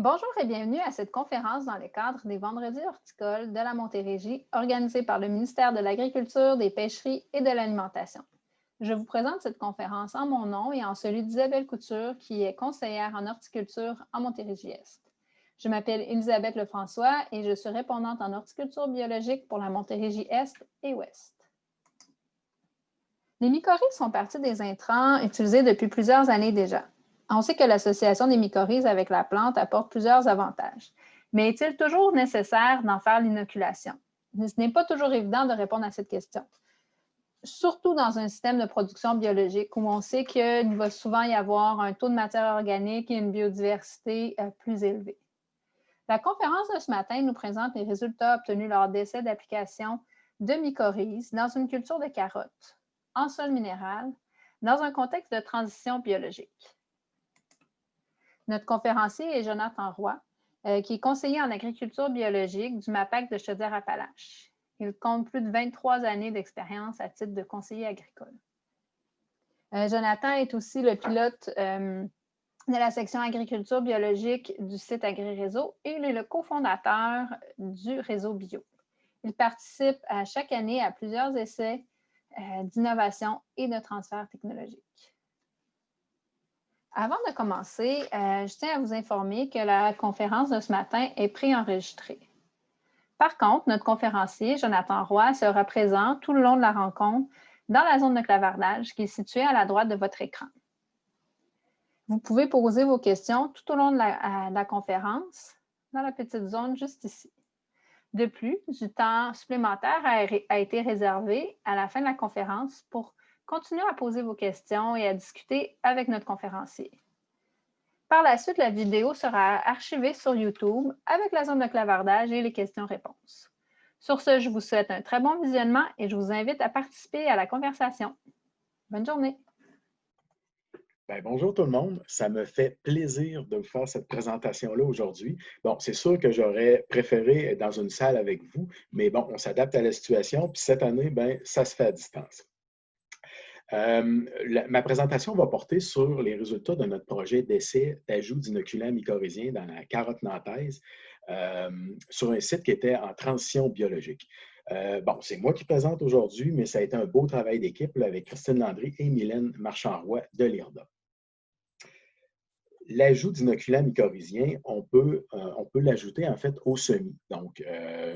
Bonjour et bienvenue à cette conférence dans le cadre des Vendredis horticoles de la Montérégie, organisée par le ministère de l'Agriculture, des Pêcheries et de l'Alimentation. Je vous présente cette conférence en mon nom et en celui d'Isabelle Couture, qui est conseillère en horticulture en Montérégie-Est. Je m'appelle Elisabeth Lefrançois et je suis répondante en horticulture biologique pour la Montérégie-Est et Ouest. Les mycorhizes font partie des intrants utilisés depuis plusieurs années déjà. On sait que l'association des mycorhizes avec la plante apporte plusieurs avantages. Mais est-il toujours nécessaire d'en faire l'inoculation? Ce n'est pas toujours évident de répondre à cette question. Surtout dans un système de production biologique où on sait qu'il va souvent y avoir un taux de matière organique et une biodiversité plus élevée. La conférence de ce matin nous présente les résultats obtenus lors d'essais d'application de mycorhizes dans une culture de carottes, en sol minéral, dans un contexte de transition biologique. Notre conférencier est Jonathan Roy, qui est conseiller en agriculture biologique du MAPAC de Chaudière-Appalaches. Il compte plus de 23 années d'expérience à titre de conseiller agricole. Jonathan est aussi le pilote de la section agriculture biologique du site AgriRéseau et il est le cofondateur du réseau bio. Il participe à chaque année à plusieurs essais d'innovation et de transfert technologique. Avant de commencer, je tiens à vous informer que la conférence de ce matin est préenregistrée. Par contre, notre conférencier, Jonathan Roy, sera présent tout le long de la rencontre dans la zone de clavardage qui est située à la droite de votre écran. Vous pouvez poser vos questions tout au long de la conférence dans la petite zone juste ici. De plus, du temps supplémentaire a été réservé à la fin de la conférence pour continuer à poser vos questions et à discuter avec notre conférencier. Par la suite, la vidéo sera archivée sur YouTube avec la zone de clavardage et les questions-réponses. Sur ce, je vous souhaite un très bon visionnement et je vous invite à participer à la conversation. Bonne journée! Bien, bonjour tout le monde, ça me fait plaisir de vous faire cette présentation-là aujourd'hui. Bon, c'est sûr que j'aurais préféré être dans une salle avec vous, mais bon, on s'adapte à la situation, puis cette année, bien, ça se fait à distance. Ma présentation va porter sur les résultats de notre projet d'essai d'ajout d'inoculants mycorhiziens dans la carotte nantaise sur un site qui était en transition biologique. Bon, c'est moi qui présente aujourd'hui, mais ça a été un beau travail d'équipe avec Christine Landry et Mylène Marchand-Roy de l'IRDA. L'ajout d'inoculants mycorhiziens, on peut l'ajouter en fait au semis. Donc,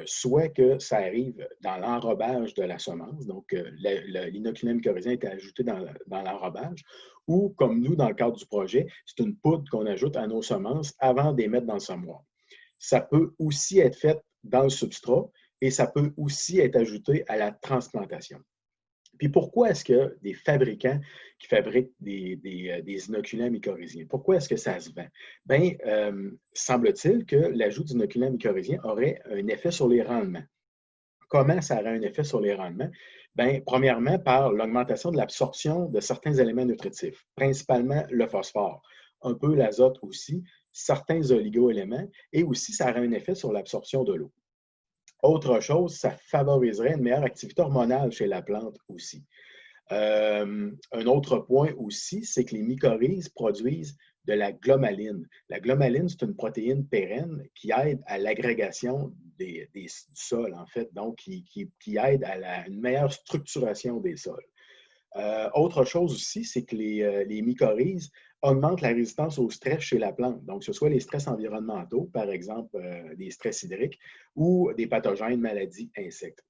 soit que ça arrive dans l'enrobage de la semence, donc l'inoculant mycorhizien est ajouté dans l'enrobage, ou comme nous, dans le cadre du projet, c'est une poudre qu'on ajoute à nos semences avant de les mettre dans le semoir. Ça peut aussi être fait dans le substrat et ça peut aussi être ajouté à la transplantation. Puis pourquoi est-ce que des fabricants qui fabriquent des inoculants mycorhiziens, pourquoi est-ce que ça se vend? Bien, semble-t-il que l'ajout d'inoculants mycorhiziens aurait un effet sur les rendements. Comment ça aurait un effet sur les rendements? Bien, premièrement, par l'augmentation de l'absorption de certains éléments nutritifs, principalement le phosphore, un peu l'azote aussi, certains oligo-éléments, et aussi ça aurait un effet sur l'absorption de l'eau. Autre chose, ça favoriserait une meilleure activité hormonale chez la plante aussi. Un autre point aussi, c'est que les mycorhizes produisent de la glomaline. La glomaline, c'est une protéine pérenne qui aide à l'agrégation du sol, en fait, donc qui aide à une meilleure structuration des sols. Autre chose aussi, c'est que les mycorhizes augmentent la résistance au stress chez la plante. Donc, que ce soit les stress environnementaux, par exemple des stress hydriques, ou des pathogènes, maladies, insectes.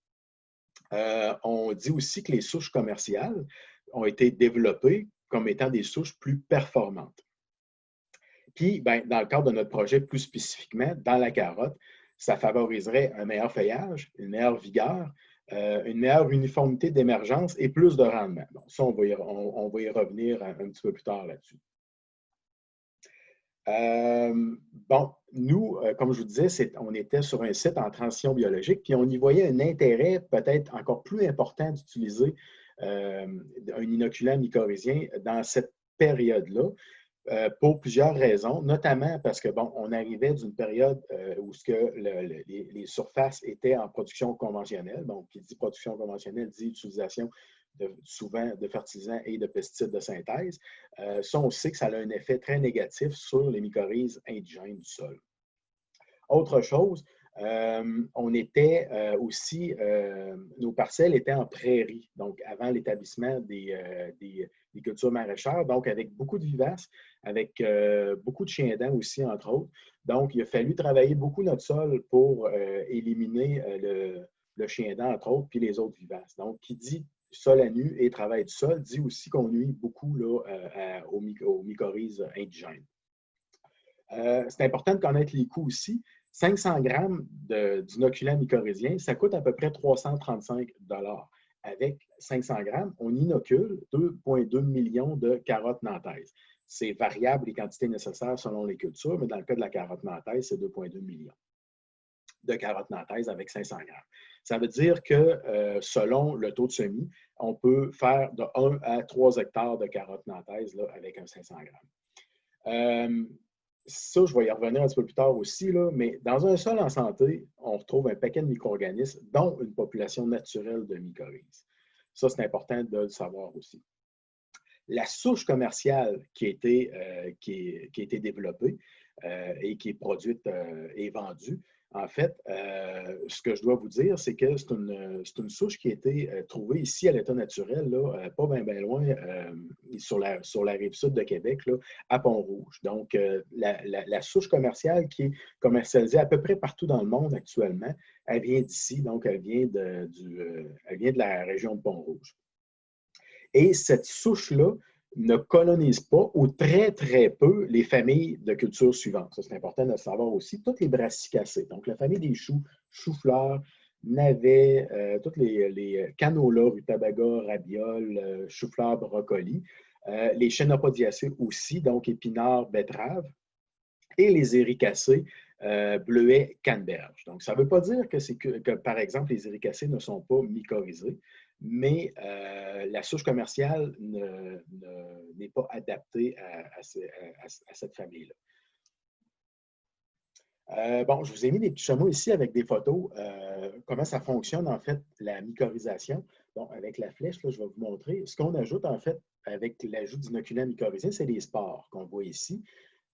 On dit aussi que les souches commerciales ont été développées comme étant des souches plus performantes. Puis, ben, dans le cadre de notre projet plus spécifiquement, dans la carotte, ça favoriserait un meilleur feuillage, une meilleure vigueur, une meilleure uniformité d'émergence et plus de rendement. Bon, ça, on va y revenir un petit peu plus tard là-dessus. Bon, nous, comme je vous disais, on était sur un site en transition biologique, puis on y voyait un intérêt peut-être encore plus important d'utiliser un inoculant mycorhizien dans cette période-là. Pour plusieurs raisons, notamment parce que, bon, on arrivait d'une période où les surfaces étaient en production conventionnelle. Donc, qui dit production conventionnelle dit utilisation souvent de fertilisants et de pesticides de synthèse, ça, on sait que ça a un effet très négatif sur les mycorhizes indigènes du sol. Autre chose, on était aussi, nos parcelles étaient en prairie, donc avant l'établissement des cultures maraîchères, donc avec beaucoup de vivaces, avec beaucoup de chiens-dents aussi, entre autres. Donc, il a fallu travailler beaucoup notre sol pour éliminer le chien-dent, entre autres, puis les autres vivaces. Donc, qui dit sol à nu et travail du sol, dit aussi qu'on nuit beaucoup là, aux mycorhizes indigènes. C'est important de connaître les coûts aussi. 500 grammes d'inoculant mycorhizien, ça coûte à peu près 335 $. Avec 500 grammes, on inocule 2,2 millions de carottes nantaises. C'est variable les quantités nécessaires selon les cultures, mais dans le cas de la carotte nantaise, c'est 2,2 millions de carottes nantaises avec 500 grammes. Ça veut dire que selon le taux de semis, on peut faire de 1 à 3 hectares de carottes nantaises là, avec un 500 grammes. Ça, je vais y revenir un petit peu plus tard aussi, là, mais dans un sol en santé, on retrouve un paquet de micro-organismes, dont une population naturelle de mycorhizes. Ça, c'est important de le savoir aussi. La souche commerciale qui a été développée et qui est produite et vendue, en fait, ce que je dois vous dire, c'est que c'est une souche qui a été trouvée ici à l'état naturel, là, pas bien loin, sur la rive sud de Québec, là, à Pont-Rouge. Donc, la souche commerciale qui est commercialisée à peu près partout dans le monde actuellement, elle vient d'ici, donc elle vient de la région de Pont-Rouge. Et cette souche-là ne colonise pas ou très, très peu les familles de cultures suivantes. Ça, c'est important de le savoir aussi. Toutes les brassicacées, donc la famille des choux, choux-fleurs, navets, toutes les canolas, rutabaga, rabiole, choux-fleurs, brocolis, les chénopodiacées aussi, donc épinards, betteraves, et les éricacées, bleuets, canneberge. Donc, ça ne veut pas dire que, par exemple, les éricacées ne sont pas mycorhizées, mais la souche commerciale n'est pas adaptée à cette famille-là. Bon, je vous ai mis des petits chameaux ici avec des photos. Comment ça fonctionne, en fait, la mycorhisation. Bon, avec la flèche, là, je vais vous montrer. Ce qu'on ajoute, en fait, avec l'ajout d'inoculants mycorhizien, c'est les spores qu'on voit ici.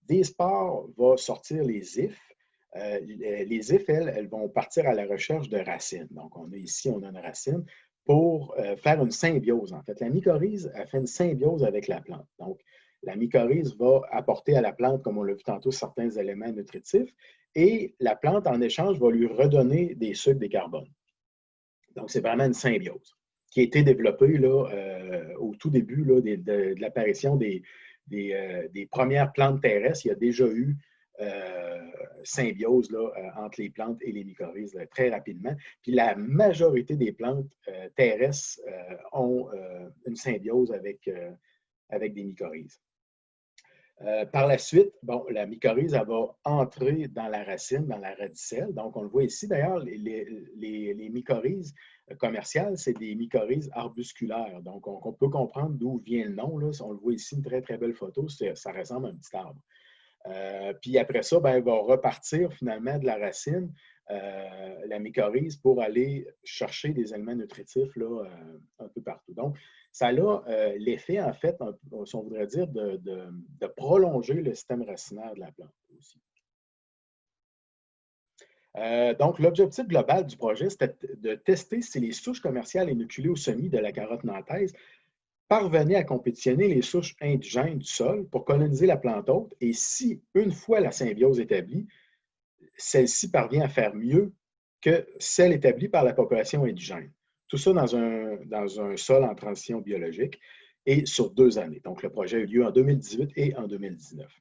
Des spores vont sortir les ifs. Les ifs, elles vont partir à la recherche de racines. Donc, on a une racine pour faire une symbiose, en fait. La mycorhize, elle fait une symbiose avec la plante. Donc, la mycorhize va apporter à la plante, comme on l'a vu tantôt, certains éléments nutritifs et la plante, en échange, va lui redonner des sucres, des carbones. Donc, c'est vraiment une symbiose qui a été développée là, au tout début là, de l'apparition des premières plantes terrestres. Il y a déjà eu symbiose là, entre les plantes et les mycorhizes très rapidement. Puis la majorité des plantes terrestres ont une symbiose avec des mycorhizes. Par la suite, bon, la mycorhize, elle va entrer dans la racine, dans la radicelle. Donc, on le voit ici. D'ailleurs, les mycorhizes commerciales, c'est des mycorhizes arbusculaires. Donc, on peut comprendre d'où vient le nom. Là. On le voit ici, une très, très belle photo. Ça ressemble à un petit arbre. Puis après ça, ben, elle va repartir finalement de la racine, la mycorhize, pour aller chercher des éléments nutritifs là, un peu partout. Donc, ça a l'effet, en fait, si on voudrait dire, de prolonger le système racinaire de la plante aussi. Donc, l'objectif global du projet, c'était de tester si les souches commerciales inoculées au semis de la carotte nantaise parvenaient à compétitionner les souches indigènes du sol pour coloniser la plante hôte et si, une fois la symbiose établie, celle-ci parvient à faire mieux que celle établie par la population indigène. Tout ça dans un sol en transition biologique et sur 2 années. Donc, le projet a eu lieu en 2018 et en 2019.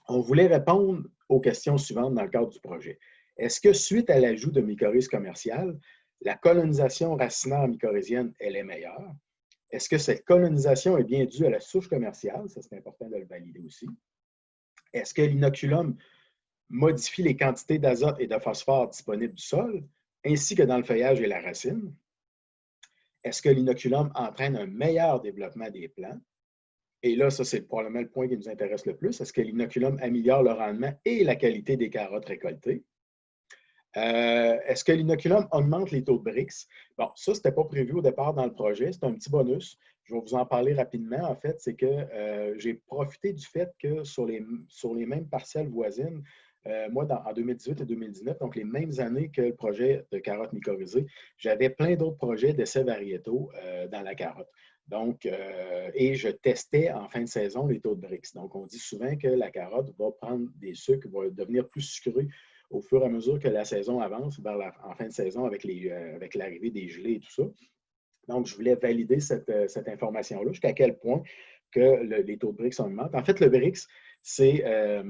On voulait répondre aux questions suivantes dans le cadre du projet. Est-ce que, suite à l'ajout de mycorhizes commerciales, la colonisation racinaire mycorhizienne, elle est meilleure? Est-ce que cette colonisation est bien due à la souche commerciale? Ça, c'est important de le valider aussi. Est-ce que l'inoculum modifie les quantités d'azote et de phosphore disponibles du sol, ainsi que dans le feuillage et la racine? Est-ce que l'inoculum entraîne un meilleur développement des plants? Et là, ça, c'est probablement le point qui nous intéresse le plus. Est-ce que l'inoculum améliore le rendement et la qualité des carottes récoltées? Est-ce que l'inoculum augmente les taux de Brix? Bon, ça, ce n'était pas prévu au départ dans le projet. C'est un petit bonus. Je vais vous en parler rapidement. En fait, c'est que j'ai profité du fait que sur les mêmes parcelles voisines, moi, en 2018 et 2019, donc les mêmes années que le projet de carottes mycorhizées, j'avais plein d'autres projets d'essais variétaux dans la carotte. Donc, et je testais en fin de saison les taux de Brix. Donc, on dit souvent que la carotte va prendre des sucres, va devenir plus sucrée au fur et à mesure que la saison avance, en fin de saison, avec l'arrivée des gelées et tout ça. Donc, je voulais valider cette information-là, jusqu'à quel point que les taux de Brix augmentent. En fait, le Brix, ça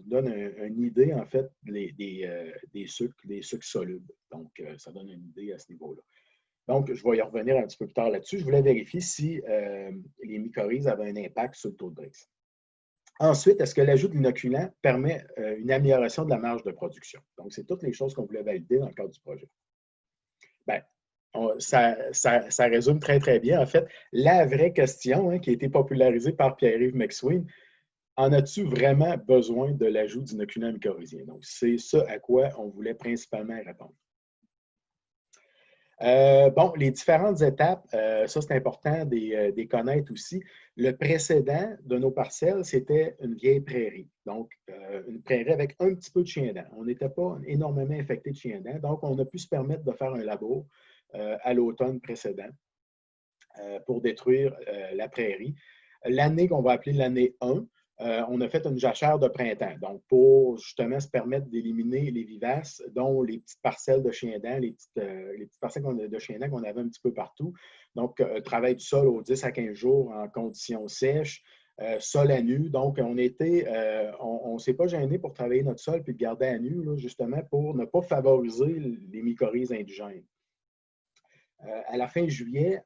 donne une idée, en fait, des sucres solubles. Donc, ça donne une idée à ce niveau-là. Donc, je vais y revenir un petit peu plus tard là-dessus. Je voulais vérifier si les mycorhizes avaient un impact sur le taux de Brix. Ensuite, est-ce que l'ajout de l'inoculant permet une amélioration de la marge de production? Donc, c'est toutes les choses qu'on voulait valider dans le cadre du projet. Bien, ça résume très, très bien. En fait, la vraie question qui a été popularisée par Pierre-Yves McSween, en as-tu vraiment besoin de l'ajout d'inoculant mycorhizien? Donc, c'est ça à quoi on voulait principalement répondre. Bon, les différentes étapes, ça c'est important des connaître aussi. Le précédent de nos parcelles, c'était une vieille prairie. Donc, une prairie avec un petit peu de chien-dent. On n'était pas énormément infecté de chien-dent. Donc, on a pu se permettre de faire un labour à l'automne précédent pour détruire la prairie. L'année qu'on va appeler l'année 1, on a fait une jachère de printemps, donc pour justement se permettre d'éliminer les vivaces, dont les petites parcelles de chien-dent, les petites parcelles de chien-dent qu'on avait un petit peu partout. Donc, travail du sol aux 10 à 15 jours en conditions sèches, sol à nu. Donc, on ne s'est pas gêné pour travailler notre sol puis le garder à nu, là, justement pour ne pas favoriser les mycorhizes indigènes. À la fin juillet,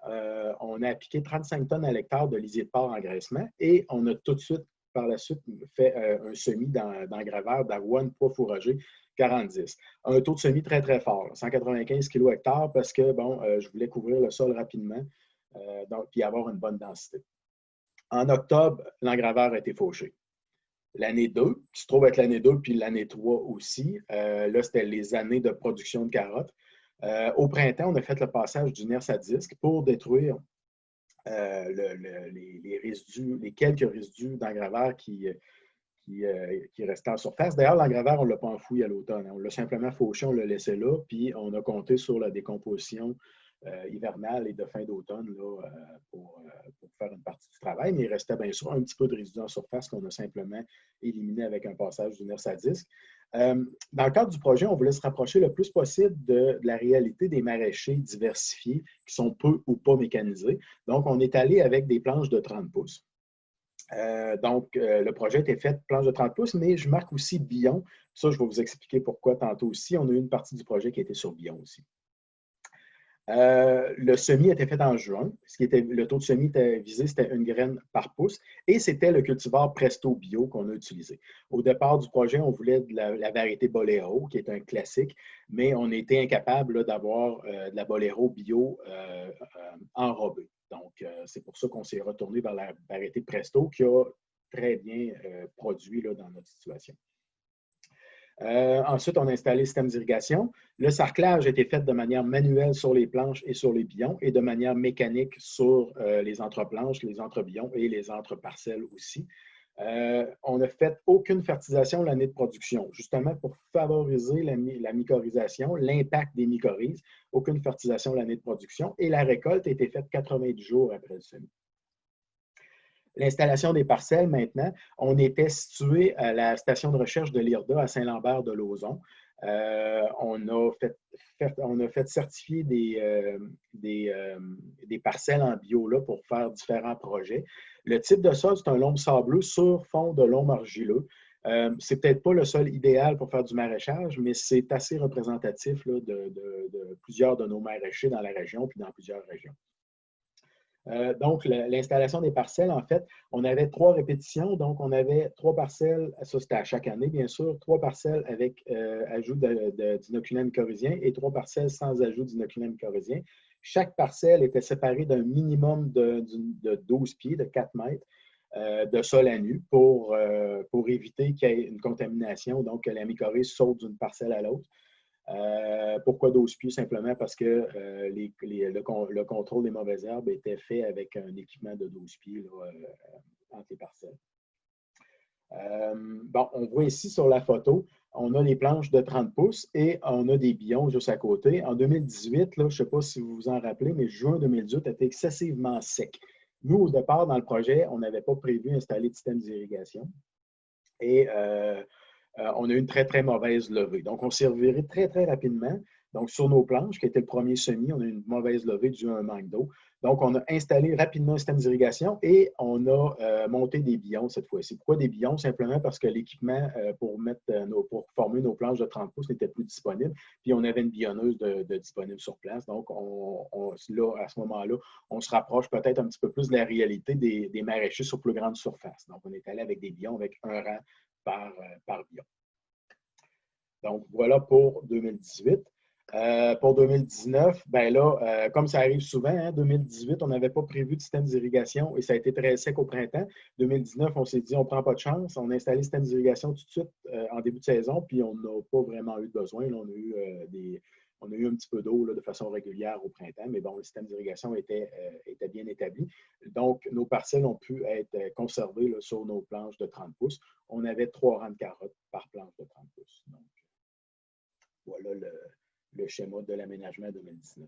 on a appliqué 35 tonnes à l'hectare de lisier de porc engraissement et on a tout de suite, par la suite, fait un semis d'engraveur d'avoine poids fourragé 40-10. Un taux de semis très, très fort, 195 kg hectare parce que, bon, je voulais couvrir le sol rapidement puis avoir une bonne densité. En octobre, l'engraveur a été fauché. L'année 2, qui se trouve être l'année 2 puis l'année 3 aussi, là, c'était les années de production de carottes. Au printemps, on a fait le passage du NERS à disque pour détruire les quelques résidus d'engraveur qui restaient en surface. D'ailleurs, l'engraveur, on ne l'a pas enfoui à l'automne. On l'a simplement fauché, on l'a laissé là, puis on a compté sur la décomposition hivernale et de fin d'automne pour faire une partie du travail. Mais il restait bien sûr un petit peu de résidus en surface qu'on a simplement éliminé avec un passage du NERS à disque. Dans le cadre du projet, on voulait se rapprocher le plus possible de la réalité des maraîchers diversifiés qui sont peu ou pas mécanisés. Donc, on est allé avec des planches de 30 pouces. Le projet était fait planche de 30 pouces, mais je marque aussi Billon. Ça, je vais vous expliquer pourquoi tantôt aussi. On a eu une partie du projet qui était sur Billon aussi. Le semis était fait en juin. Le taux de semis était visé, c'était une graine par pouce. Et c'était le cultivar Presto Bio qu'on a utilisé. Au départ du projet, on voulait de la variété Bolero, qui est un classique, mais on était incapable d'avoir de la Bolero bio enrobée. Donc, c'est pour ça qu'on s'est retourné vers la variété Presto, qui a très bien produit dans notre situation. Ensuite, on a installé le système d'irrigation. Le sarclage a été fait de manière manuelle sur les planches et sur les billons et de manière mécanique sur les entreplanches, les entrebillons et les entreparcelles aussi. On n'a fait aucune fertilisation l'année de production, justement pour favoriser la mycorhisation, l'impact des mycorhizes. Aucune fertilisation l'année de production et la récolte a été faite 90 jours après le semis. L'installation des parcelles, maintenant, on était situé à la station de recherche de l'IRDA à Saint-Lambert-de-Lauzon. On a fait certifier des parcelles en bio là, pour faire différents projets. Le type de sol, c'est un loam sableux sur fond de loam argileux. C'est peut-être pas le sol idéal pour faire du maraîchage, mais c'est assez représentatif là, de plusieurs de nos maraîchers dans la région puis dans plusieurs régions. Donc, l'installation des parcelles, en fait, on avait 3 répétitions. Donc, on avait 3 parcelles, ça c'était à chaque année, bien sûr, 3 parcelles avec ajout d'inoculant mycorhizien et 3 parcelles sans ajout d'inoculant mycorhizien. Chaque parcelle était séparée d'un minimum de 12 pieds, de 4 mètres. de sol à nu pour éviter qu'il y ait une contamination, donc que la mycorhize saute d'une parcelle à l'autre. Pourquoi 12 pieds? Simplement parce que le contrôle des mauvaises herbes était fait avec un équipement de 12 pieds là, entre les parcelles. Bon, on voit ici sur la photo, on a les planches de 30 pouces et on a des billons juste à côté. En 2018, là, je ne sais pas si vous vous en rappelez, mais juin 2018 était excessivement sec. Nous, au départ, dans le projet, on n'avait pas prévu d'installer de système d'irrigation. Et on a eu une très, très mauvaise levée. Donc, on s'est reviré très, très rapidement. Donc, sur nos planches, qui était le premier semis, on a eu une mauvaise levée due à un manque d'eau. Donc, on a installé rapidement un système d'irrigation et on a monté des billons cette fois-ci. Pourquoi des billons? Simplement parce que l'équipement pour former nos planches de 30 pouces n'était plus disponible. Puis, on avait une billonneuse de disponible sur place. Donc, là, à ce moment-là, on se rapproche peut-être un petit peu plus de la réalité des maraîchers sur plus grande surface. Donc, on est allé avec des billons avec un rang par bion. Donc, voilà pour 2018. Pour 2019, ben là, comme ça arrive souvent, hein, 2018, on n'avait pas prévu de système d'irrigation et ça a été très sec au printemps. 2019, on s'est dit, on ne prend pas de chance. On a installé le système d'irrigation tout de suite en début de saison, puis on n'a pas vraiment eu de besoin. Là, on a eu un petit peu d'eau de façon régulière au printemps, mais bon, le système d'irrigation était bien établi. Donc, nos parcelles ont pu être conservées là, sur nos planches de 30 pouces. On avait 3 rangs de carottes par planche de 30 pouces. Donc, voilà le schéma de l'aménagement 2019.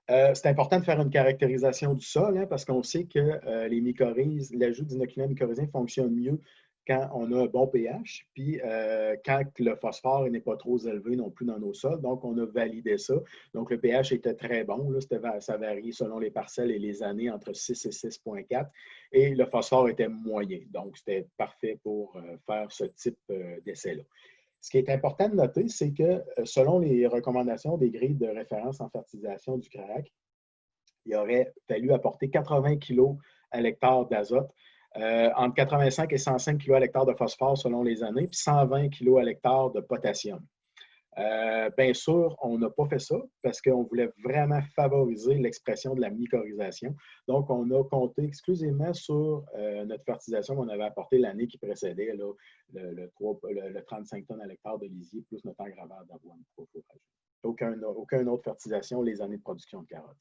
C'est important de faire une caractérisation du sol hein, parce qu'on sait que les mycorhizes, l'ajout d'inoculants mycorhizien fonctionne mieux quand on a un bon pH, puis quand le phosphore n'est pas trop élevé non plus dans nos sols. Donc, on a validé ça. Donc, le pH était très bon. Là, ça varie selon les parcelles et les années entre 6 et 6,4. Et le phosphore était moyen. Donc, c'était parfait pour faire ce type d'essai-là. Ce qui est important de noter, c'est que selon les recommandations des grilles de référence en fertilisation du CRAAC, il aurait fallu apporter 80 kg à l'hectare d'azote, entre 85 et 105 kg à l'hectare de phosphore selon les années, puis 120 kg à l'hectare de potassium. Bien sûr, on n'a pas fait ça parce qu'on voulait vraiment favoriser l'expression de la mycorhisation. Donc, on a compté exclusivement sur notre fertilisation qu'on avait apportée l'année qui précédait, là, le 35 tonnes à l'hectare de lisier, plus notre engraveur d'avoine. Aucune autre fertilisation les années de production de carottes.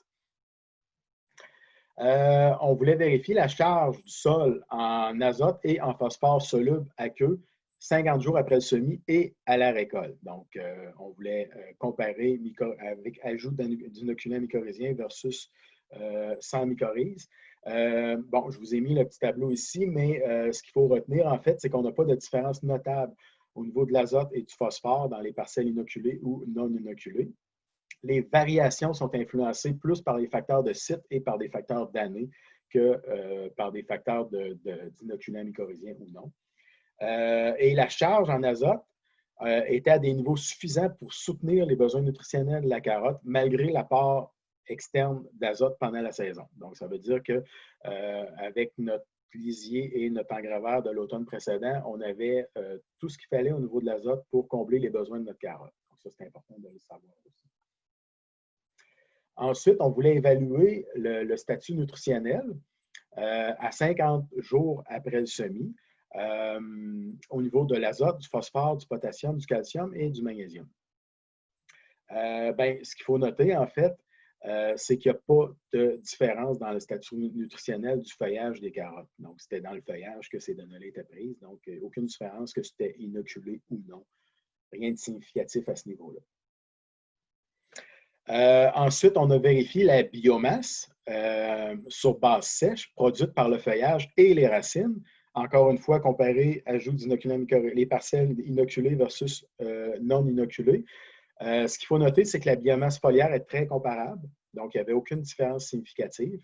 On voulait vérifier la charge du sol en azote et en phosphore soluble aqueux 50 jours après le semis et à la récolte. Donc, on voulait comparer avec ajout d'inoculants mycorhiziens versus sans mycorhize. Bon, je vous ai mis le petit tableau ici, mais ce qu'il faut retenir, en fait, c'est qu'on n'a pas de différence notable au niveau de l'azote et du phosphore dans les parcelles inoculées ou non inoculées. Les variations sont influencées plus par les facteurs de site et par des facteurs d'année que par des facteurs d'inoculants mycorhiziens ou non. Et la charge en azote était à des niveaux suffisants pour soutenir les besoins nutritionnels de la carotte malgré l'apport externe d'azote pendant la saison. Donc, ça veut dire qu'avec notre lisier et notre engraveur de l'automne précédent, on avait tout ce qu'il fallait au niveau de l'azote pour combler les besoins de notre carotte. Donc, ça, c'est important de le savoir aussi. Ensuite, on voulait évaluer le statut nutritionnel à 50 jours après le semis. Au niveau de l'azote, du phosphore, du potassium, du calcium et du magnésium. Ce qu'il faut noter, en fait, c'est qu'il n'y a pas de différence dans le statut nutritionnel du feuillage des carottes. Donc, c'était dans le feuillage que ces données-là étaient prises. Donc, aucune différence que c'était inoculé ou non. Rien de significatif à ce niveau-là. Ensuite, on a vérifié la biomasse sur base sèche produite par le feuillage et les racines. Encore une fois, comparé ajout d'inoculants mycorhizien, les parcelles inoculées versus non inoculées. Ce qu'il faut noter, c'est que la biomasse foliaire est très comparable. Donc, il n'y avait aucune différence significative.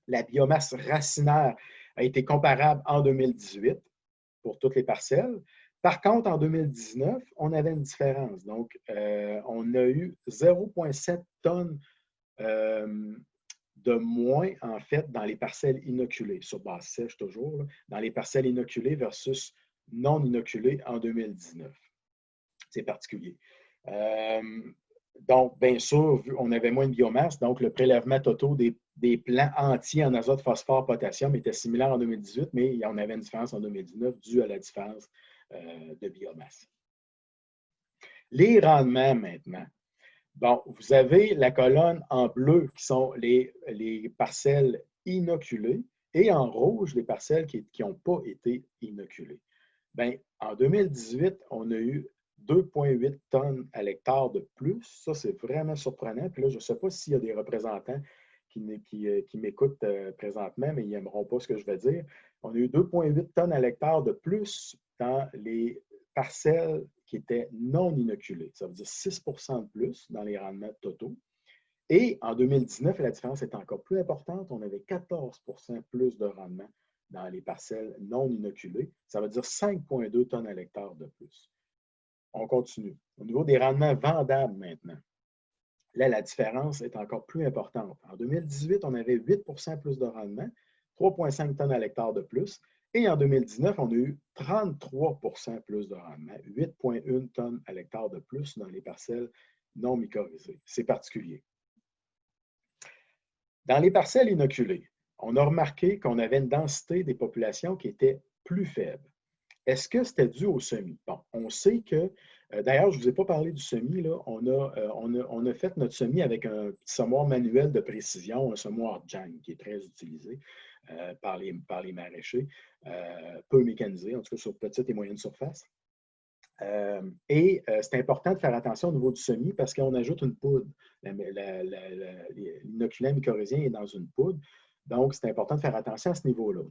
La biomasse racinaire a été comparable en 2018 pour toutes les parcelles. Par contre, en 2019, on avait une différence. Donc, on a eu 0,7 tonnes de moins, en fait, dans les parcelles inoculées, sur base sèche toujours, là, dans les parcelles inoculées versus non inoculées en 2019. C'est particulier. Donc, bien sûr, on avait moins de biomasse, donc le prélèvement total des plants entiers en azote, phosphore, potassium était similaire en 2018, mais il y en avait une différence en 2019 due à la différence de biomasse. Les rendements maintenant. Bon, vous avez la colonne en bleu qui sont les parcelles inoculées et en rouge les parcelles qui n'ont pas été inoculées. Bien, en 2018, on a eu 2,8 tonnes à l'hectare de plus. Ça, c'est vraiment surprenant. Puis là, je ne sais pas s'il y a des représentants qui m'écoutent présentement, mais ils n'aimeront pas ce que je vais dire. On a eu 2,8 tonnes à l'hectare de plus dans les parcelles qui étaient non inoculées. Ça veut dire 6 de plus dans les rendements totaux. Et en 2019, la différence est encore plus importante. On avait 14 plus de rendement dans les parcelles non inoculées. Ça veut dire 5,2 tonnes à l'hectare de plus. On continue. Au niveau des rendements vendables maintenant, là, la différence est encore plus importante. En 2018, on avait 8 plus de rendement, 3,5 tonnes à l'hectare de plus. Et en 2019, on a eu 33 plus de rendement, 8,1 tonnes à l'hectare de plus dans les parcelles non mycorhizées. C'est particulier. Dans les parcelles inoculées, on a remarqué qu'on avait une densité des populations qui était plus faible. Est-ce que c'était dû au semis? Bon, on sait que, d'ailleurs, je ne vous ai pas parlé du semis, là. On a fait notre semis avec un petit semoir manuel de précision, un semoir Jang, qui est très utilisé par les maraîchers, peu mécanisé, en tout cas sur petite et moyenne surface. C'est important de faire attention au niveau du semis parce qu'on ajoute une poudre. L'inoculant mycorhizien est dans une poudre, donc c'est important de faire attention à ce niveau-là.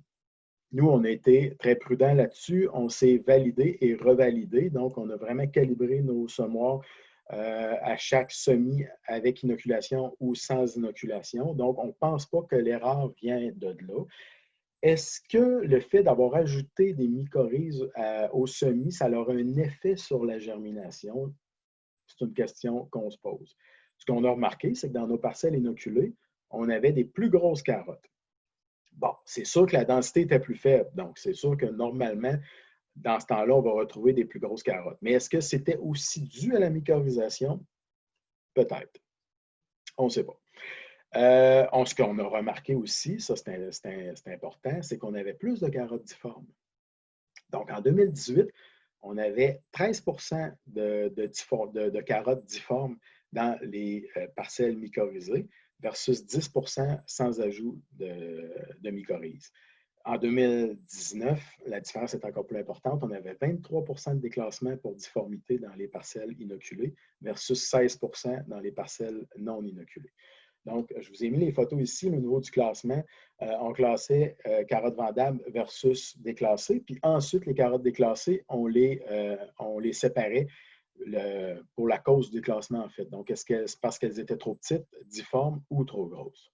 Nous, on a été très prudents là-dessus. On s'est validé et revalidé. Donc, on a vraiment calibré nos semoirs à chaque semis avec inoculation ou sans inoculation. Donc, on ne pense pas que l'erreur vient de là. Est-ce que le fait d'avoir ajouté des mycorhizes au semis, ça a un effet sur la germination? C'est une question qu'on se pose. Ce qu'on a remarqué, c'est que dans nos parcelles inoculées, on avait des plus grosses carottes. Bon, c'est sûr que la densité était plus faible, donc c'est sûr que normalement, dans ce temps-là, on va retrouver des plus grosses carottes. Mais est-ce que c'était aussi dû à la mycorhisation? Peut-être. On ne sait pas. Ce qu'on a remarqué aussi, ça c'est important, c'est qu'on avait plus de carottes difformes. Donc en 2018, on avait 13 de carottes difformes dans les parcelles mycorhizées versus 10 sans ajout de mycorhizes. En 2019, la différence est encore plus importante. On avait 23 de déclassement pour difformité dans les parcelles inoculées versus 16 dans les parcelles non inoculées. Donc, je vous ai mis les photos ici au niveau du classement. On classait carottes vendables versus déclassées. Puis ensuite, les carottes déclassées, on les séparait pour la cause du déclassement, en fait. Donc, est-ce que c'est parce qu'elles étaient trop petites, difformes ou trop grosses?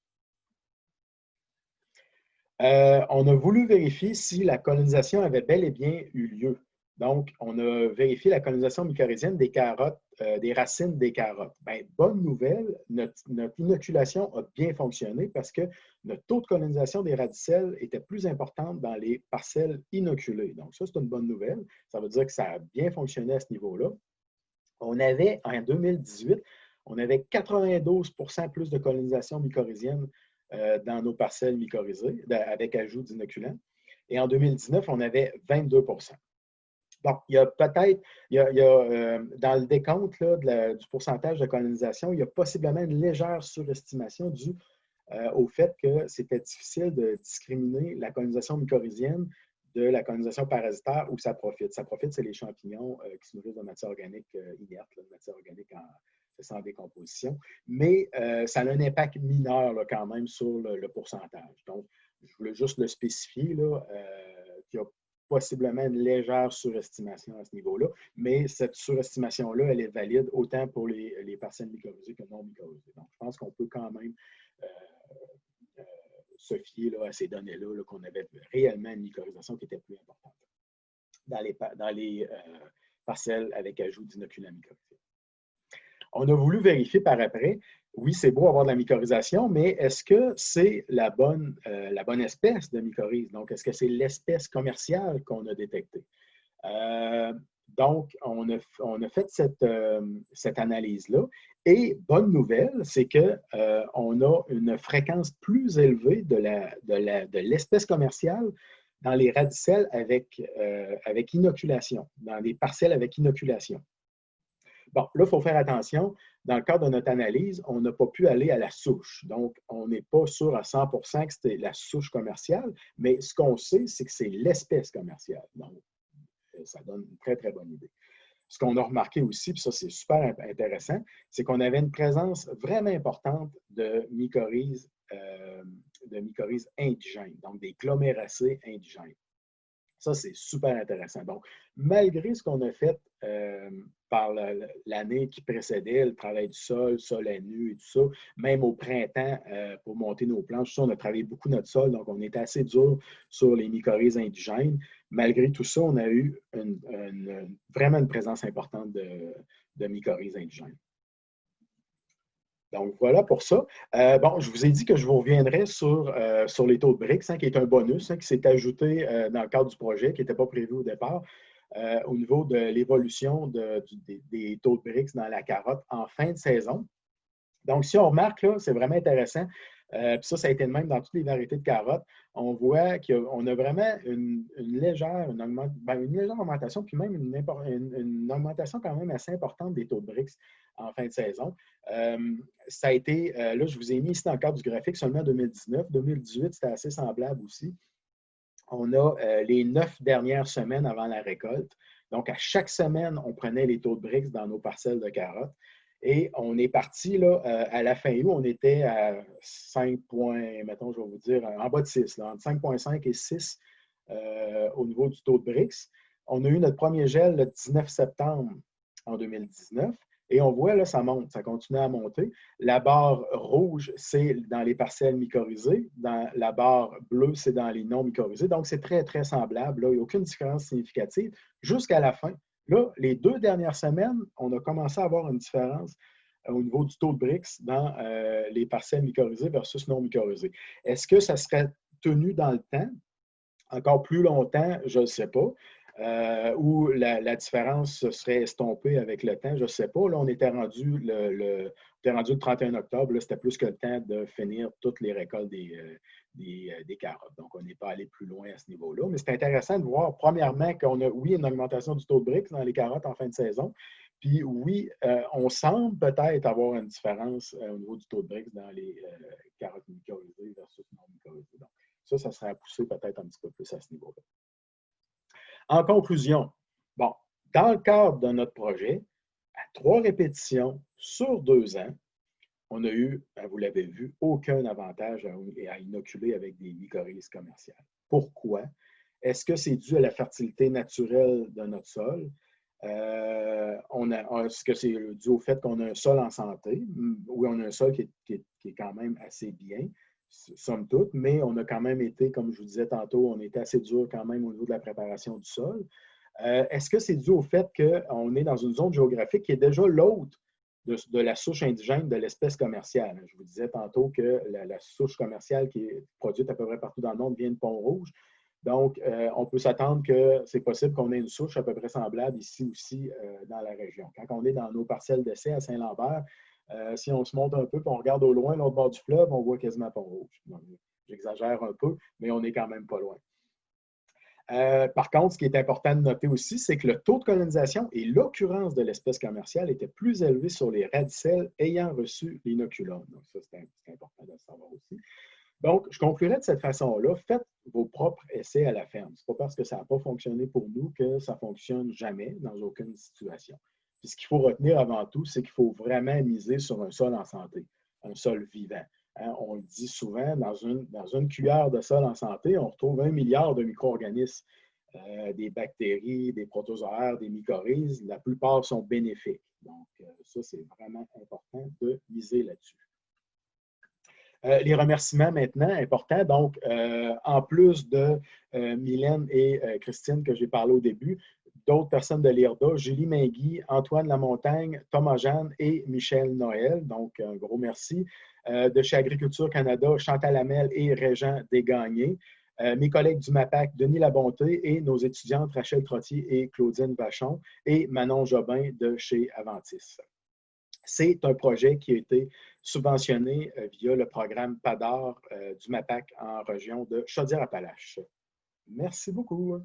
On a voulu vérifier si la colonisation avait bel et bien eu lieu. Donc, on a vérifié la colonisation mycorhizienne des carottes, des racines des carottes. Bien, bonne nouvelle, notre inoculation a bien fonctionné parce que notre taux de colonisation des radicelles était plus important dans les parcelles inoculées. Donc, ça, c'est une bonne nouvelle. Ça veut dire que ça a bien fonctionné à ce niveau-là. On avait, en 2018, on avait 92 plus de colonisation mycorhizienne dans nos parcelles mycorhizées avec ajout d'inoculants. Et en 2019, on avait 22 Bon, il y a peut-être, dans le décompte là, du pourcentage de colonisation, il y a possiblement une légère surestimation due au fait que c'était difficile de discriminer la colonisation mycorhizienne de la colonisation parasitaire ou saprophyte. Saprophyte, c'est les champignons qui se nourrissent de matière organique inerte, de matière organique sans décomposition. Mais ça a un impact mineur là, quand même sur le pourcentage. Donc, je voulais juste le spécifier qu'il y a possiblement une légère surestimation à ce niveau-là, mais cette surestimation-là, elle est valide autant pour les parcelles mycorhizées que non mycorhizées. Donc, je pense qu'on peut quand même se fier à ces données-là, qu'on avait réellement une mycorhisation qui était plus importante dans les parcelles avec ajout d'inoculants mycorhizés. On a voulu vérifier par après, oui, c'est beau avoir de la mycorhisation, mais est-ce que c'est la bonne espèce de mycorhize? Donc, est-ce que c'est l'espèce commerciale qu'on a détectée? Donc, on a fait cette analyse-là. Et bonne nouvelle, c'est qu'on a une fréquence plus élevée de l'espèce commerciale dans les radicelles avec inoculation, dans les parcelles avec inoculation. Bon, là, il faut faire attention. Dans le cadre de notre analyse, on n'a pas pu aller à la souche. Donc, on n'est pas sûr à 100% que c'était la souche commerciale, mais ce qu'on sait, c'est que c'est l'espèce commerciale. Donc, ça donne une très, très bonne idée. Ce qu'on a remarqué aussi, puis ça, c'est super intéressant, c'est qu'on avait une présence vraiment importante de mycorhizes indigènes, donc des gloméracées indigènes. Ça, c'est super intéressant. Donc, malgré ce qu'on a fait par l'année qui précédait, le travail du sol à nu et tout ça, même au printemps, pour monter nos planches, on a travaillé beaucoup notre sol, donc on était assez dur sur les mycorhizes indigènes. Malgré tout ça, on a eu vraiment une présence importante de mycorhizes indigènes. Donc, voilà pour ça. Bon, je vous ai dit que je vous reviendrai sur les taux de BRICS, qui est un bonus qui s'est ajouté dans le cadre du projet, qui n'était pas prévu au départ, au niveau de l'évolution des taux de BRICS dans la carotte en fin de saison. Donc, si on remarque, là, c'est vraiment intéressant. Puis ça a été le même dans toutes les variétés de carottes. On voit qu'on a vraiment une légère augmentation, puis même une augmentation quand même assez importante des taux de BRICS en fin de saison. Ça a été, là, je vous ai mis ici dans le cadre du graphique seulement 2019. 2018, c'était assez semblable aussi. On a les 9 dernières semaines avant la récolte. Donc, à chaque semaine, on prenait les taux de BRICS dans nos parcelles de carottes. Et on est parti là, à la fin août, on était à 5 points, mettons, je vais vous dire, en bas de 6, là, entre 5,5 et 6 au niveau du taux de BRICS. On a eu notre premier gel le 19 septembre en 2019. Et on voit, là, ça monte, ça continue à monter. La barre rouge, c'est dans les parcelles mycorhizées. La barre bleue, c'est dans les non mycorhizées. Donc, c'est très, très semblable. Là, il n'y a aucune différence significative jusqu'à la fin. Là, les 2 dernières semaines, on a commencé à avoir une différence au niveau du taux de BRICS dans les parcelles mycorhizées versus non mycorhizées. Est-ce que ça serait tenu dans le temps? Encore plus longtemps, je ne sais pas. Ou la différence se serait estompée avec le temps, je ne sais pas. Là, on était rendu le 31 octobre. C'était plus que le temps de finir toutes les récoltes des carottes. Donc, on n'est pas allé plus loin à ce niveau-là. Mais c'est intéressant de voir, premièrement, qu'on a, oui, une augmentation du taux de BRICS dans les carottes en fin de saison. Puis, oui, on semble peut-être avoir une différence au niveau du taux de BRICS dans les carottes mycorhizées versus non mycorhizées. Donc, ça serait à pousser peut-être un petit peu plus à ce niveau-là. En conclusion, bon, dans le cadre de notre projet, à 3 répétitions sur 2 ans, on a eu, vous l'avez vu, aucun avantage à inoculer avec des mycorhizes commerciales. Pourquoi? Est-ce que c'est dû à la fertilité naturelle de notre sol? Est-ce que c'est dû au fait qu'on a un sol en santé? Oui, on a un sol qui est quand même assez bien, somme toute, mais on a quand même été, comme je vous disais tantôt, on était assez dur quand même au niveau de la préparation du sol. Est-ce que c'est dû au fait qu'on est dans une zone géographique qui est déjà l'autre de la souche indigène de l'espèce commerciale? Je vous disais tantôt que la souche commerciale qui est produite à peu près partout dans le monde vient de Pont-Rouge. Donc, on peut s'attendre que c'est possible qu'on ait une souche à peu près semblable ici aussi dans la région. Quand on est dans nos parcelles d'essai à Saint-Lambert, si on se monte un peu et on regarde au loin, l'autre bord du fleuve, on voit quasiment Pont-Rouge. J'exagère un peu, mais on n'est quand même pas loin. Par contre, ce qui est important de noter aussi, c'est que le taux de colonisation et l'occurrence de l'espèce commerciale étaient plus élevés sur les radicelles ayant reçu l'inoculum. Donc, ça, c'est important de le savoir aussi. Donc, je conclurai de cette façon-là. Faites vos propres essais à la ferme. Ce n'est pas parce que ça n'a pas fonctionné pour nous que ça ne fonctionne jamais dans aucune situation. Puis ce qu'il faut retenir avant tout, c'est qu'il faut vraiment miser sur un sol en santé, un sol vivant. Hein, on le dit souvent, dans une cuillère de sol en santé, on retrouve 1 milliard de micro-organismes, des bactéries, des protozoaires, des mycorhizes. La plupart sont bénéfiques. Donc, ça, c'est vraiment important de miser là-dessus. Les remerciements maintenant, importants. Donc, en plus de Mylène et Christine que j'ai parlé au début, d'autres personnes de l'IRDA, Julie Mainguy, Antoine Lamontagne, Thomas Jeanne et Michel Noël. Donc, un gros merci. De chez Agriculture Canada, Chantal Hamel et Régent Desgagnés. mes collègues du MAPAC, Denis Labonté, et nos étudiantes Rachel Trottier et Claudine Vachon, et Manon Jobin de chez Aventis. C'est un projet qui a été subventionné via le programme PADAR du MAPAC en région de Chaudière-Appalaches. Merci beaucoup.